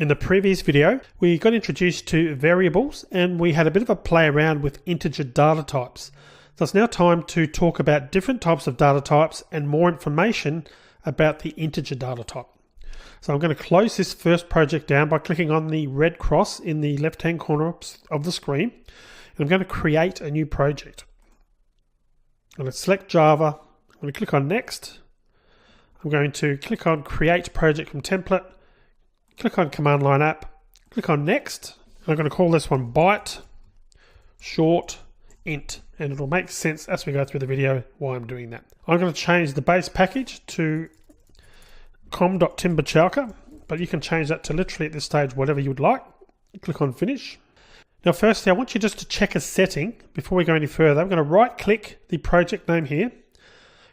In the previous video, we got introduced to variables and we had a bit of a play around with integer data types. So it's now time to talk about different types of data types and more information about the integer data type. So I'm going to close this first project down by clicking on the red cross in the left-hand corner of the screen. And I'm going to create a new project. I'm going to select Java. I'm going to click on Next. I'm going to click on Create Project from Template. Click on Command Line App, click on Next. I'm going to call this one Byte, short, int, and it'll make sense as we go through the video why I'm doing that. I'm going to change the base package to com.timbachalka, but you can change that to literally at this stage whatever you would like. Click on Finish. Now firstly, I want you just to check a setting before we go any further. I'm going to right click the project name here, and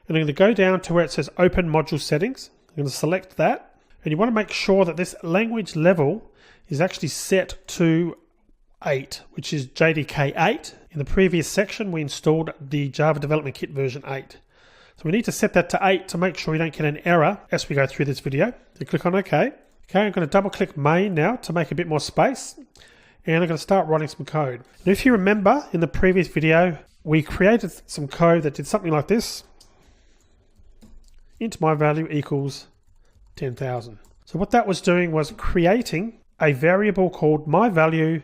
I'm going to go down to where it says Open Module Settings. I'm going to select that. And you want to make sure that this language level is actually set to 8, which is JDK 8. In the previous section, we installed the Java Development Kit version 8. So we need to set that to 8 to make sure we don't get an error as we go through this video. So click on OK. Okay, I'm going to double click main now to make a bit more space. And I'm going to start writing some code. Now, if you remember in the previous video, we created some code that did something like this. Int my value equals 10,000. So what that was doing was creating a variable called myValue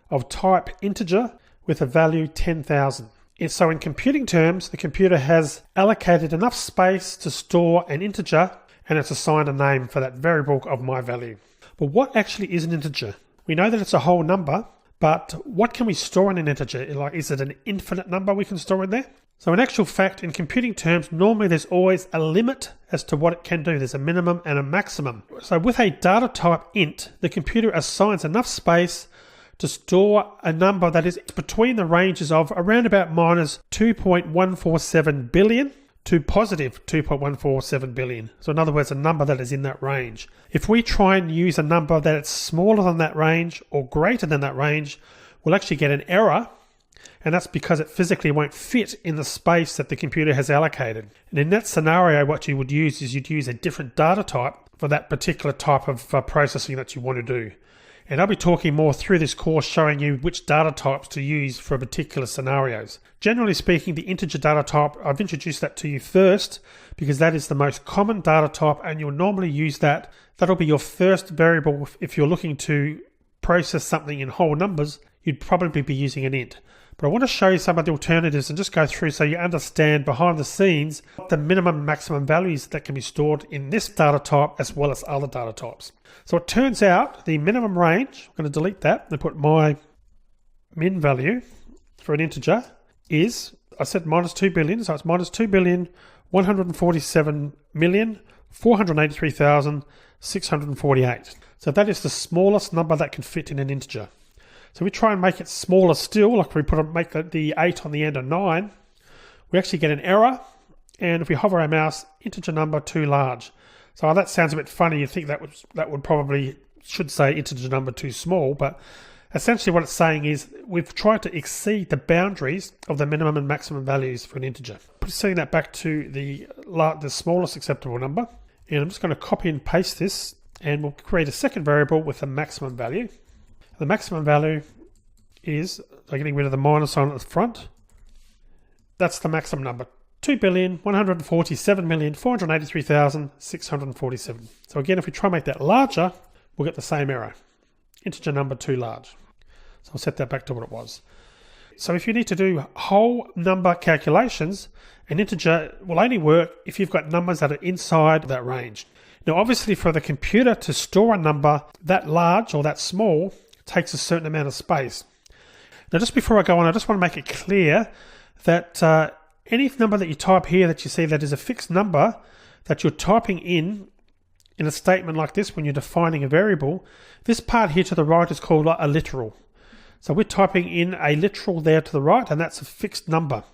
of type integer with a value 10,000. So in computing terms, the computer has allocated enough space to store an integer and it's assigned a name for that variable of myValue. But what actually is an integer? We know that it's a whole number, but what can we store in an integer? Like, is it an infinite number we can store in there? So in actual fact, in computing terms, normally there's always a limit as to what it can do. There's a minimum and a maximum. So with a data type int, the computer assigns enough space to store a number that is between the ranges of around about minus 2.147 billion to positive 2.147 billion. So in other words, a number that is in that range. If we try and use a number that is smaller than that range or greater than that range, we'll actually get an error. And that's because it physically won't fit in the space that the computer has allocated. And in that scenario, what you would use is you'd use a different data type for that particular type of processing that you want to do. And I'll be talking more through this course showing you which data types to use for particular scenarios. Generally speaking, the integer data type, I've introduced that to you first because that is the most common data type and you'll normally use that. That'll be your first variable. If you're looking to process something in whole numbers, you'd probably be using an int. But I want to show you some of the alternatives and just go through so you understand behind the scenes the minimum and maximum values that can be stored in this data type as well as other data types. So it turns out the minimum range, I'm going to delete that and put my min value for an integer is, I said minus 2 billion, so it's minus 2,147,483,648. So that is the smallest number that can fit in an integer. So we try and make it smaller still, like we make the 8 on the end of 9, we actually get an error, and if we hover our mouse, integer number too large. So that sounds a bit funny, you think that would probably should say integer number too small, but essentially what it's saying is we've tried to exceed the boundaries of the minimum and maximum values for an integer. Setting that back to the smallest acceptable number, and I'm just going to copy and paste this, and we'll create a second variable with a maximum value. The maximum value is, getting rid of the minus sign at the front, that's the maximum number, 2,147,483,647. So again, if we try and make that larger, we'll get the same error, integer number too large. So I'll set that back to what it was. So if you need to do whole number calculations, an integer will only work if you've got numbers that are inside that range. Now obviously for the computer to store a number that large or that small, takes a certain amount of space. Now just before I go on, I just want to make it clear that any number that you type here that you see that is a fixed number that you're typing in a statement like this when you're defining a variable, this part here to the right is called a literal. So we're typing in a literal there to the right and that's a fixed number.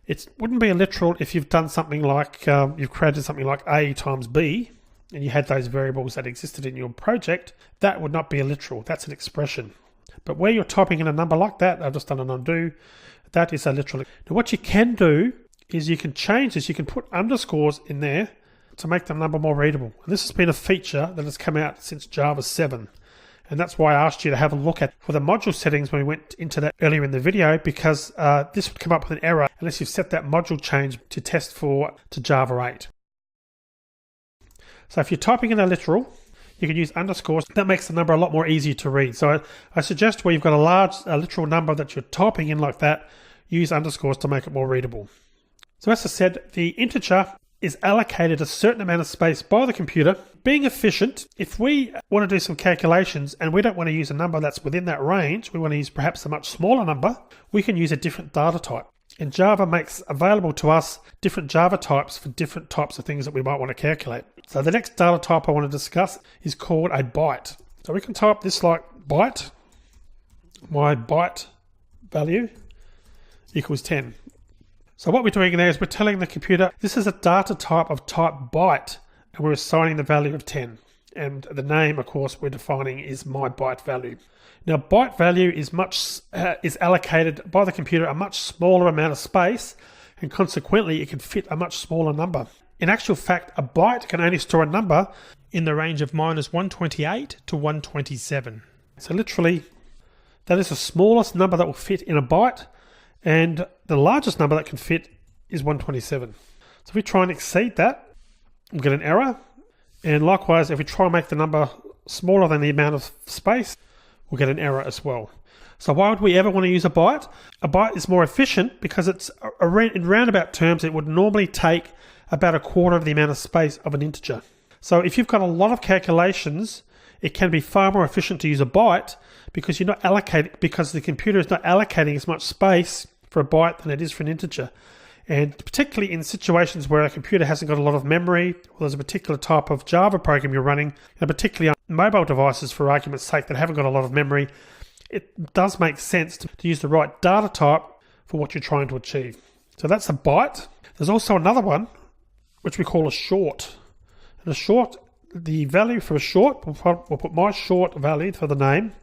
It wouldn't be a literal if you've done something like, you've created something like A times B, and you had those variables that existed in your project. That would not be a literal, that's an expression. But where you're typing in a number like that, I've just done an undo, that is a literal. Now what you can do is you can change this, you can put underscores in there to make the number more readable. And this has been a feature that has come out since Java 7. And that's why I asked you to have a look at for the module settings when we went into that earlier in the video, because this would come up with an error unless you've set that module change to test for to Java 8. So if you're typing in a literal, you can use underscores. That makes the number a lot more easy to read. So I suggest where you've got a literal number that you're typing in like that, use underscores to make it more readable. So as I said, the integer is allocated a certain amount of space by the computer. Being efficient, if we want to do some calculations and we don't want to use a number that's within that range, we want to use perhaps a much smaller number, we can use a different data type. And Java makes available to us different Java types for different types of things that we might want to calculate. So the next data type I want to discuss is called a byte. So we can type this like byte, my byte value equals 10. So what we're doing there is we're telling the computer this is a data type of type byte, and we're assigning the value of 10. And the name, of course, we're defining is my byte value. Now, byte value is allocated by the computer a much smaller amount of space, and consequently, it can fit a much smaller number. In actual fact, a byte can only store a number in the range of -128 to 127. So literally, that is the smallest number that will fit in a byte, and the largest number that can fit is 127. So if we try and exceed that, we'll get an error. And likewise, if we try and make the number smaller than the amount of space, we'll get an error as well. So why would we ever want to use a byte? A byte is more efficient because it's in roundabout terms, it would normally take about a quarter of the amount of space of an integer. So if you've got a lot of calculations, it can be far more efficient to use a byte because the computer is not allocating as much space for a byte than it is for an integer. And particularly in situations where a computer hasn't got a lot of memory, or there's a particular type of Java program you're running, and particularly on mobile devices for argument's sake that haven't got a lot of memory, it does make sense to use the right data type for what you're trying to achieve. So that's a byte. There's also another one, which we call a short. And a short, the value for a short, we'll put my short value for the name.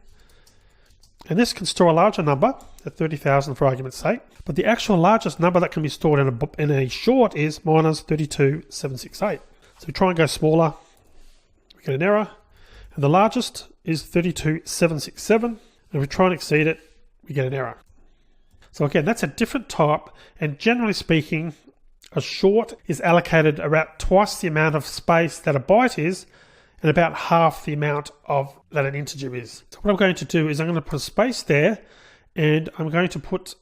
And this can store a larger number, at 30,000 for argument's sake. But the actual largest number that can be stored in a short is -32,768. So we try and go smaller, we get an error. And the largest is 32,767. And if we try and exceed it, we get an error. So again, that's a different type. And generally speaking, a short is allocated about twice the amount of space that a byte is, and about half the amount that an integer is. So what I'm going to do is I'm going to put a space there, and I'm going to put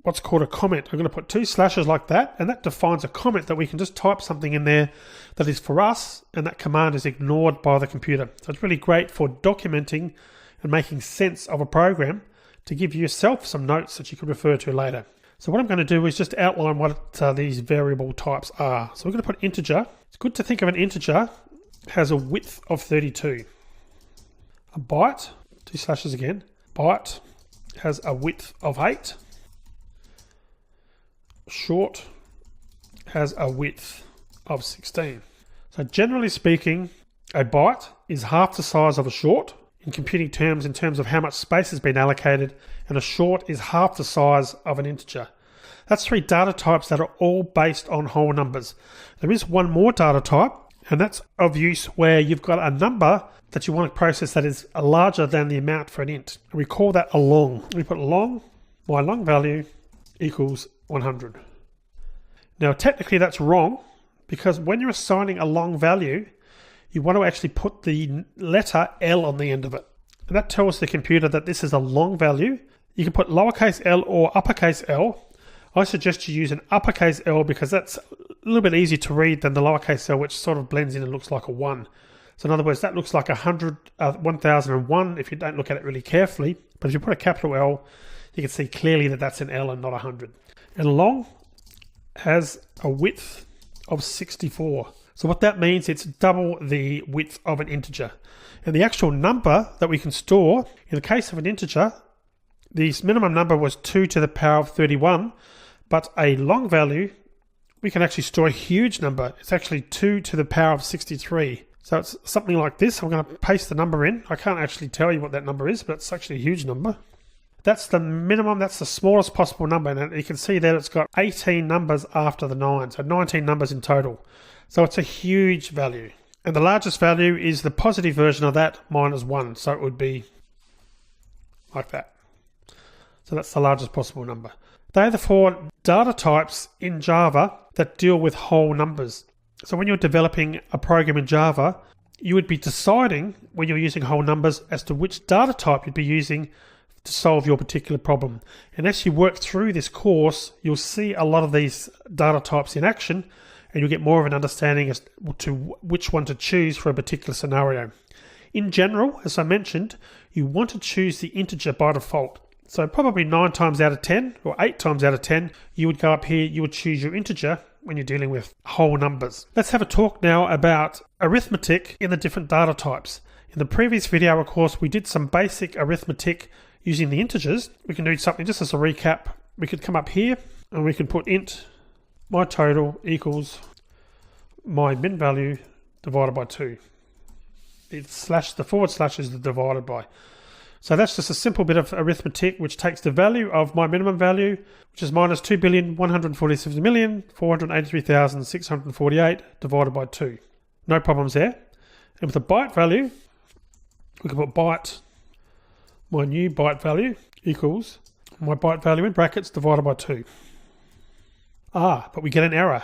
what's called a comment. I'm going to put 2 slashes like that, and that defines a comment that we can just type something in there that is for us, and that command is ignored by the computer. So it's really great for documenting and making sense of a program to give yourself some notes that you can refer to later. So what I'm going to do is just outline what these variable types are. So we're going to put integer. It's good to think of an integer has a width of 32. A byte, 2 slashes again, byte has a width of 8. Short has a width of 16. So generally speaking, a byte is half the size of a short in computing terms, in terms of how much space has been allocated, and a short is half the size of an integer. That's 3 data types that are all based on whole numbers. There is one more data type, and that's of use where you've got a number that you want to process that is larger than the amount for an int. We call that a long. We put long, my long value equals 100. Now technically that's wrong, because when you're assigning a long value, you want to actually put the letter L on the end of it. And that tells the computer that this is a long value. You can put lowercase l or uppercase L. I suggest you use an uppercase L because that's a little bit easier to read than the lowercase l, which sort of blends in and looks like a 1. So in other words, that looks like 1001 if you don't look at it really carefully. But if you put a capital L, you can see clearly that that's an L and not 100. And long has a width of 64. So what that means, it's double the width of an integer. And the actual number that we can store, in the case of an integer, the minimum number was 2 to the power of 31, but a long value, we can actually store a huge number. It's actually 2 to the power of 63. So it's something like this. I'm going to paste the number in. I can't actually tell you what that number is, but it's actually a huge number. That's the minimum, that's the smallest possible number. And you can see that it's got 18 numbers after the 9, so 19 numbers in total. So it's a huge value. And the largest value is the positive version of that, -1. So it would be like that. So that's the largest possible number. They are the 4 data types in Java that deal with whole numbers. So when you're developing a program in Java, you would be deciding when you're using whole numbers as to which data type you'd be using to solve your particular problem. And as you work through this course, you'll see a lot of these data types in action, and you'll get more of an understanding as to which one to choose for a particular scenario. In general, as I mentioned, you want to choose the integer by default. So probably 9 times out of 10 or 8 times out of 10, you would go up here, you would choose your integer when you're dealing with whole numbers. Let's have a talk now about arithmetic in the different data types. In the previous video, of course, we did some basic arithmetic using the integers. We can do something just as a recap. We could come up here and we can put int my total equals my min value divided by 2. The forward slash is the divided by. So that's just a simple bit of arithmetic which takes the value of my minimum value, which is minus 2,147,483,648 divided by 2. No problems there. And with the byte value, we can put byte, my new byte value equals my byte value in brackets divided by 2. But we get an error.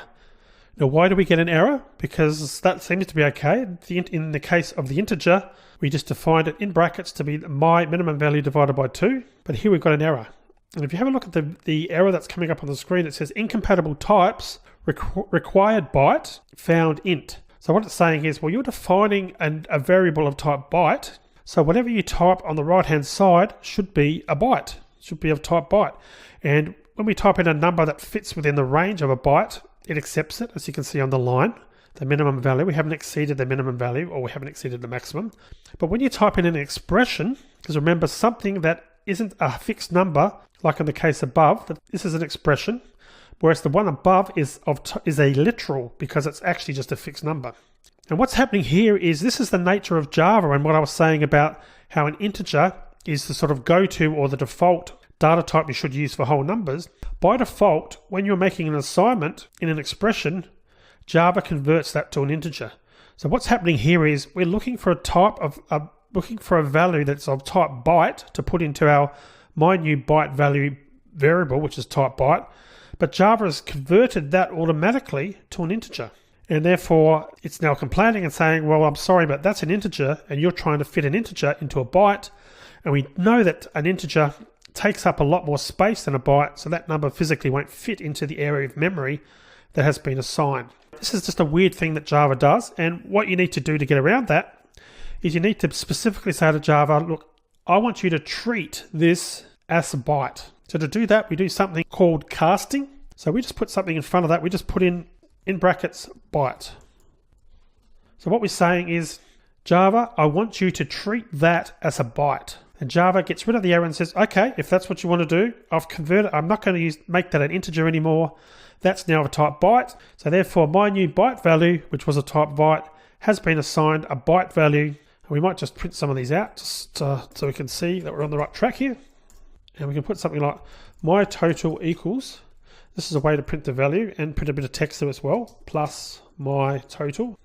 Now, why do we get an error? Because that seems to be okay. In the case of the integer, we just defined it in brackets to be my minimum value divided by 2. But here we've got an error. And if you have a look at the error that's coming up on the screen, it says incompatible types required byte found int. So what it's saying is, well, you're defining a variable of type byte. So whatever you type on the right-hand side should be a byte, should be of type byte. And when we type in a number that fits within the range of a byte, it accepts it, as you can see on the line, the minimum value. We haven't exceeded the minimum value, or we haven't exceeded the maximum. But when you type in an expression, because remember, something that isn't a fixed number, like in the case above, that this is an expression, whereas the one above is a literal, because it's actually just a fixed number. And what's happening here is this is the nature of Java, and what I was saying about how an integer is the sort of go-to or the default data type you should use for whole numbers. By default, when you're making an assignment in an expression, Java converts that to an integer. So what's happening here is we're looking for a value that's of type byte to put into our my new byte value variable, which is type byte, but Java has converted that automatically to an integer. And therefore, it's now complaining and saying, well, I'm sorry, but that's an integer, and you're trying to fit an integer into a byte. And we know that an integer takes up a lot more space than a byte, so that number physically won't fit into the area of memory that has been assigned. This is just a weird thing that Java does, and what you need to do to get around that is you need to specifically say to Java, look, I want you to treat this as a byte. So to do that, we do something called casting. So we just put something in front of that. We just put in brackets byte. So what we're saying is, Java, I want you to treat that as a byte. And Java gets rid of the error and says, okay, if that's what you want to do, I've converted. I'm not going to make that an integer anymore. That's now a type byte. So therefore, my new byte value, which was a type byte, has been assigned a byte value. And we might just print some of these out just so we can see that we're on the right track here. And we can put something like my total equals. This is a way to print the value and print a bit of text there as well, plus my total.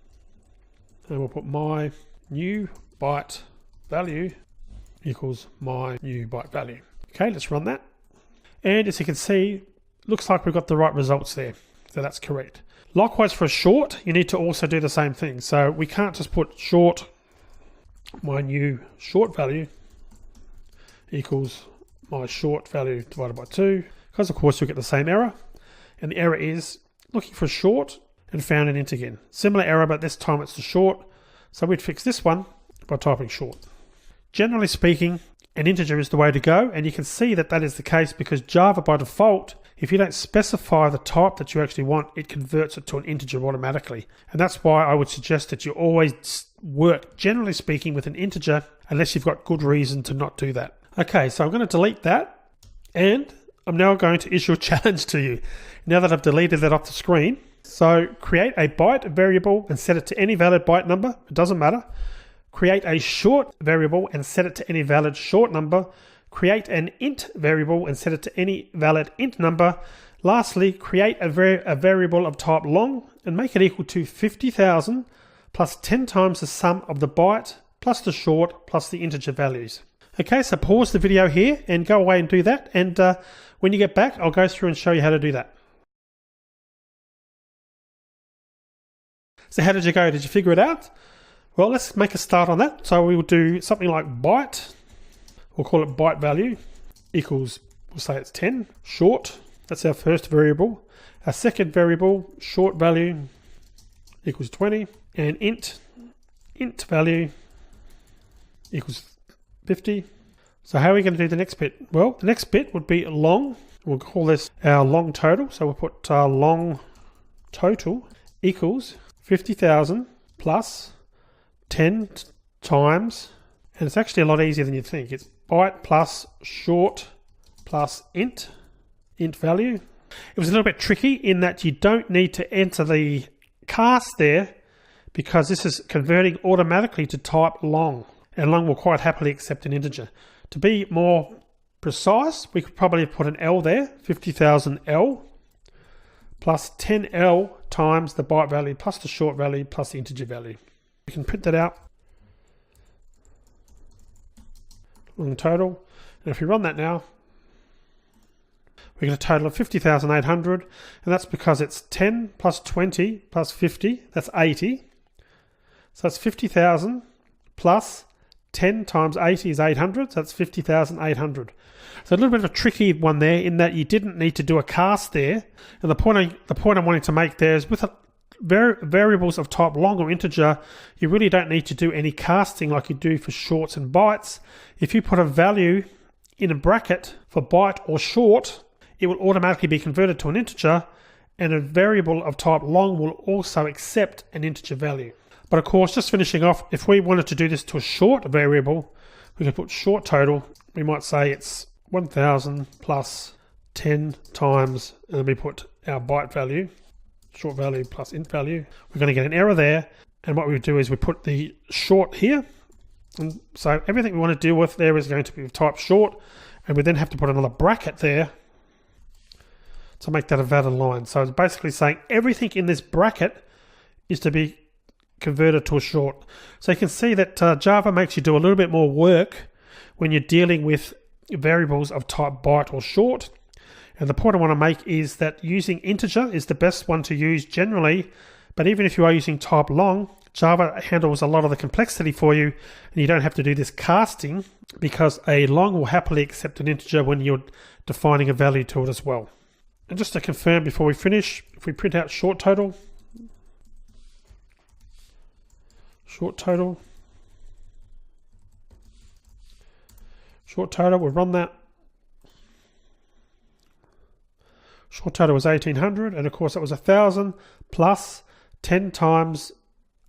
And we'll put my new byte value equals my new byte value. Okay, let's run that. And as you can see, looks like we've got the right results there. So that's correct. Likewise for a short, you need to also do the same thing. So we can't just put short, my new short value equals my short value divided by 2, because of course you'll get the same error. And the error is looking for short and found an int again. Similar error, but this time it's the short. So we'd fix this one by typing short. Generally speaking, an integer is the way to go, and you can see that that is the case because Java by default, if you don't specify the type that you actually want, it converts it to an integer automatically. And that's why I would suggest that you always work, generally speaking, with an integer unless you've got good reason to not do that. Okay, so I'm going to delete that, and I'm now going to issue a challenge to you now that I've deleted that off the screen. So create a byte variable and set it to any valid byte number. It doesn't matter. Create a short variable and set it to any valid short number. Create an int variable and set it to any valid int number. Lastly, create a variable of type long and make it equal to 50,000 plus 10 times the sum of the byte plus the short plus the integer values. Okay, so pause the video here and go away and do that. And when you get back, I'll go through and show you how to do that. So how did you go? Did you figure it out? Well, let's make a start on that. So we will do something like byte. We'll call it byte value equals, we'll say it's 10. Short, that's our first variable. Our second variable, short value, equals 20. And int value equals 50. So how are we going to do the next bit? Well, the next bit would be long. We'll call this our long total. So we'll put long total equals 50,000 plus 10 times, and it's actually a lot easier than you think. It's byte plus short plus int value. It was a little bit tricky in that you don't need to enter the cast there because this is converting automatically to type long, and long will quite happily accept an integer. To be more precise, we could probably put an L there, 50,000 L plus 10L times the byte value plus the short value plus the integer value. We can print that out. Long total. And if we run that now, we get a total of 50,800, and that's because it's 10 plus 20 plus 50, that's 80. So that's 50,000 plus 10 times 80 is 800, so that's 50,800. So a little bit of a tricky one there in that you didn't need to do a cast there. And the point I'm wanting to make there is with variables of type long or integer, you really don't need to do any casting like you do for shorts and bytes. If you put a value in a bracket for byte or short, it will automatically be converted to an integer, and a variable of type long will also accept an integer value. But of course, just finishing off, if we wanted to do this to a short variable, we can put short total. We might say it's 1000 plus 10 times, and then we put our byte value, short value plus int value. We're going to get an error there, and what we do is we put the short here, and so everything we want to deal with there is going to be of type short, and we then have to put another bracket there to make that a valid line. So it's basically saying everything in this bracket is to be converted to a short. So you can see that Java makes you do a little bit more work when you're dealing with variables of type byte or short. And the point I want to make is that using integer is the best one to use generally, but even if you are using type long, Java handles a lot of the complexity for you, and you don't have to do this casting because a long will happily accept an integer when you're defining a value to it as well. And just to confirm before we finish, if we print out short total, we'll run that. Short total was 1800, and of course it was 1000 plus 10 times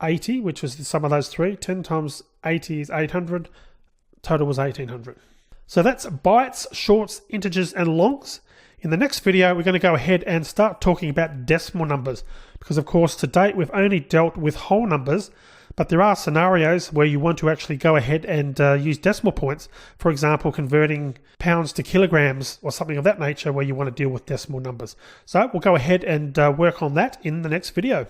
80, which was the sum of those three. 10 times 80 is 800. Total was 1800. So that's bytes, shorts, integers, and longs. In the next video, we're going to go ahead and start talking about decimal numbers, because of course to date we've only dealt with whole numbers, but there are scenarios where you want to actually go ahead and use decimal points. For example, converting pounds to kilograms or something of that nature where you want to deal with decimal numbers. So we'll go ahead and work on that in the next video.